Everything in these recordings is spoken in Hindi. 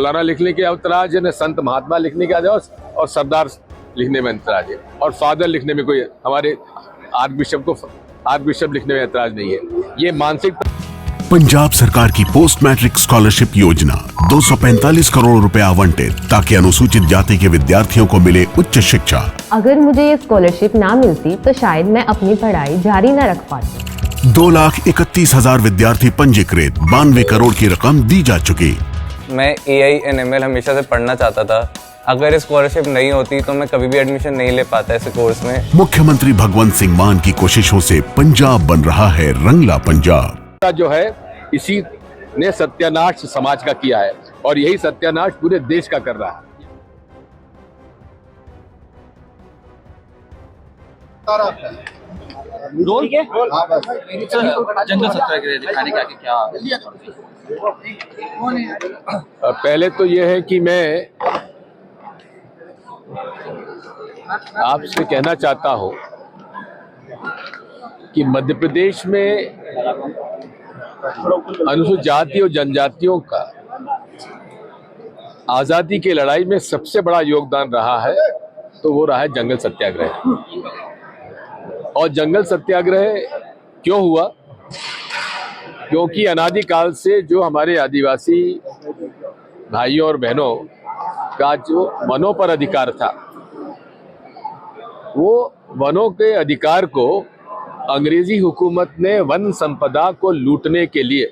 मौलाना लिखने के ऐतराज है, न संत महात्मा लिखने के ऐतराज और सरदार लिखने में ऐतराज है, और फादर लिखने में कोई हमारे आर्क बिशप लिखने में ऐतराज नहीं है। ये मानसिक पंजाब सरकार की पोस्ट मैट्रिक स्कॉलरशिप योजना 245 करोड़ रुपए आवंटित ताकि अनुसूचित जाति के विद्यार्थियों को मिले उच्च शिक्षा। अगर मुझे ये स्कॉलरशिप ना मिलती तो शायद मैं अपनी पढ़ाई जारी न रख पाती। 2,31,000 विद्यार्थी पंजीकृत, 92 करोड़ की रकम दी जा चुकी। मैं AI/ML हमेशा से पढ़ना चाहता था। अगर स्कॉलरशिप नहीं होती तो मैं कभी भी एडमिशन नहीं ले पाता इस कोर्स में। मुख्यमंत्री भगवंत सिंह मान की कोशिशों से पंजाब बन रहा है रंगला पंजाब। जो है इसी ने सत्यानाश समाज का किया है, और यही सत्यानाश पूरे देश का कर रहा है। जंगल सत्याग्रह दिखाने का क्या? पहले तो यह है कि मैं आपसे कहना चाहता हूं कि मध्य प्रदेश में अनुसूचित जाति और जनजातियों का आजादी की लड़ाई में सबसे बड़ा योगदान रहा है, तो वो रहा है जंगल सत्याग्रह। और जंगल सत्याग्रह क्यों हुआ? क्योंकि अनादिकाल से जो हमारे आदिवासी भाइयों और बहनों का जो वनों पर अधिकार था, वो वनों के अधिकार को अंग्रेजी हुकूमत ने वन संपदा को लूटने के लिए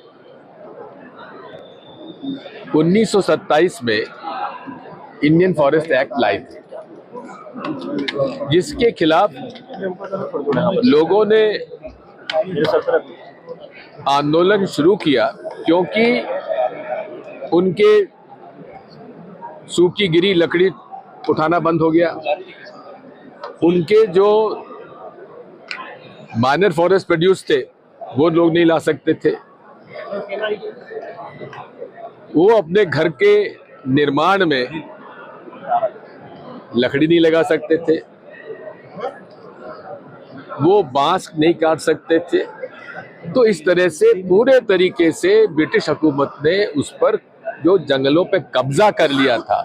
1927 में इंडियन फॉरेस्ट एक्ट लाई थी, जिसके खिलाफ लोगों ने आंदोलन शुरू किया, क्योंकि उनके सूखी गिरी लकड़ी उठाना बंद हो गया। उनके जो माइनर फॉरेस्ट प्रोड्यूस थे वो लोग नहीं ला सकते थे। वो अपने घर के निर्माण में लकड़ी नहीं लगा सकते थे, वो बांस नहीं काट सकते थे। तो इस तरह से पूरे तरीके से ब्रिटिश हुकूमत ने उस पर जो जंगलों पे कब्जा कर लिया था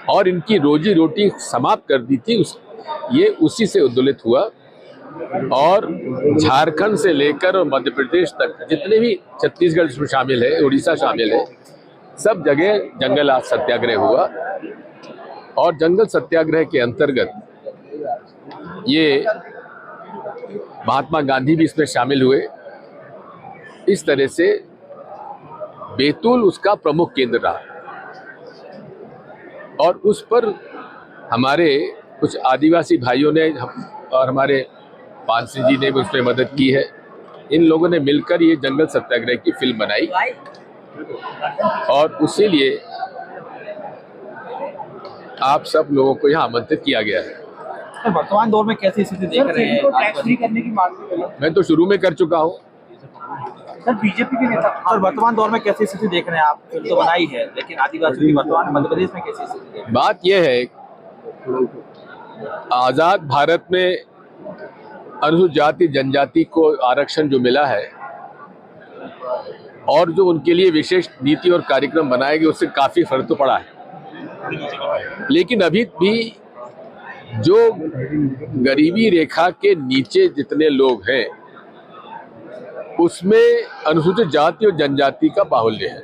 और इनकी रोजी रोटी समाप्त कर दी थी, ये उसी से उद्दोलित हुआ। और झारखंड से लेकर और मध्य प्रदेश तक जितने भी, छत्तीसगढ़ इसमें शामिल है, उड़ीसा शामिल है, सब जगह जंगल आज सत्याग्रह हुआ। और जंगल सत्याग्रह के अंतर्गत ये महात्मा गांधी भी इसमें शामिल हुए। इस तरह से बैतूल उसका प्रमुख केंद्र रहा, और उस पर हमारे कुछ आदिवासी भाइयों ने और हमारे पानसिंह जी ने भी उसमें मदद की है। इन लोगों ने मिलकर ये जंगल सत्याग्रह की फिल्म बनाई, और उसी लिए आप सब लोगों को यहाँ आमंत्रित किया गया है। वर्तमान दौर में कैसी स्थिति देख रहे हैं? टैक्स फ्री करने की मांग मैं तो शुरू में कर चुका हूँ। सर, बीजेपी के नेता और वर्तमान दौर में कैसी स्थिति देख रहे हैं? आप फिल्म तो बनाई है, लेकिन आदिवासी की वर्तमान मध्य प्रदेश में कैसी स्थिति देख रहे हैं? बात यह है, आजाद भारत में अनुसूचित जाति जनजाति को आरक्षण जो मिला है और जो उनके लिए विशेष नीति और कार्यक्रम बनाए गए, उससे काफी फर्क तो पड़ा है। लेकिन अभी भी जो गरीबी रेखा के नीचे जितने लोग हैं, उसमें अनुसूचित जाति और जनजाति का बाहुल्य है।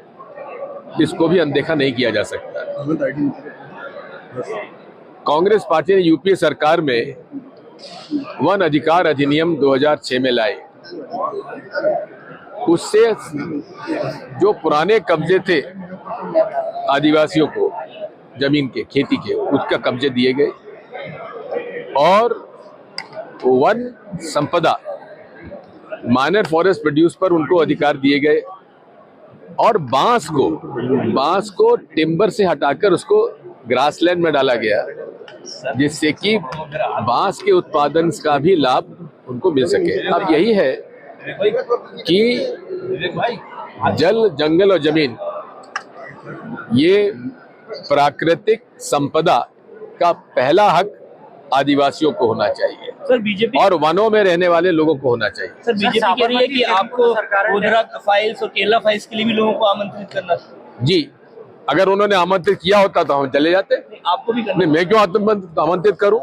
इसको भी अनदेखा नहीं किया जा सकता। कांग्रेस पार्टी ने यूपीए सरकार में वन अधिकार अधिनियम 2006 में लाए। उससे जो पुराने कब्जे थे आदिवासियों को जमीन के, खेती के, उसका कब्जे दिए गए, और वन संपदा माइनर फॉरेस्ट प्रोड्यूस पर उनको अधिकार दिए गए, और बांस को टिम्बर से हटाकर उसको ग्रासलैंड में डाला गया, जिससे कि बांस के उत्पादन का भी लाभ उनको मिल सके। अब यही है कि जल, जंगल और जमीन, ये प्राकृतिक संपदा का पहला हक आदिवासियों को होना चाहिए। सर, बीजेपी और वनों में रहने वाले लोगों को होना चाहिए। सर, बीजेपी कह रही है कि आपको गोधरा फाइल्स और केरला फाइल्स के लिए भी लोगों को आमंत्रित करना। जी, अगर उन्होंने आमंत्रित किया होता तो हम चले जाते। आपको भी करना नहीं, मैं क्यों आमंत्रित करूं?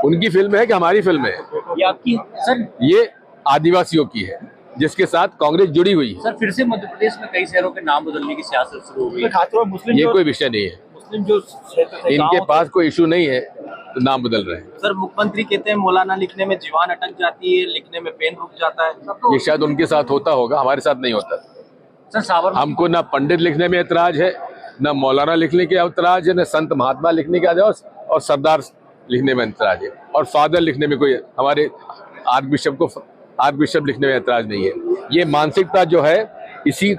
उनकी फिल्म है कि हमारी फिल्म है? ये आपकी सर। ये आदिवासियों की है जिसके साथ कांग्रेस जुड़ी हुई है। सर फिर से मध्य प्रदेश में कई शहरों के नाम बदलने की सियासत शुरू हो गई है। मुस्लिम ये कोई विषय नहीं है, मुस्लिम जो क्षेत्र थे, इनके गाँव पास कोई इशू नहीं है तो नाम बदल रहे हैं। सर मुख्यमंत्री कहते हैं मौलाना लिखने में जीवान अटक जाती है, लिखने में पेन रुक जाता है। ये शायद उनके साथ होता होगा, हमारे साथ नहीं होता। सर साबरमती हमको ना पंडित लिखने में ऐतराज है, ना मौलाना लिखने के ऐतराज है, ना संत महात्मा लिखने के ऐतराज और सरदार लिखने में ऐतराज है, और फादर लिखने में कोई, हमारे आर्क बिशप लिखने में ऐतराज नहीं है। ये मानसिकता जो है इसी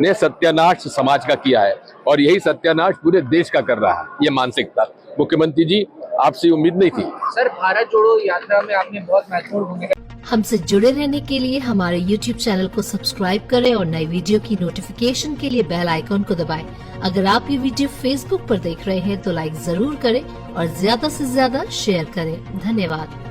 ने सत्यानाश समाज का किया है और यही सत्यानाश पूरे देश का कर रहा है। ये मानसिकता मुख्यमंत्री जी आपसे उम्मीद नहीं थी। सर भारत जोड़ो यात्रा में आपने बहुत महत्वपूर्ण भूमिका। हमसे जुड़े रहने के लिए हमारे YouTube चैनल को सब्सक्राइब करें और नई वीडियो की नोटिफिकेशन के लिए बेल आइकॉन को दबाएं। अगर आप ये वीडियो Facebook पर देख रहे हैं तो लाइक जरूर करें और ज्यादा से ज्यादा शेयर करें। धन्यवाद।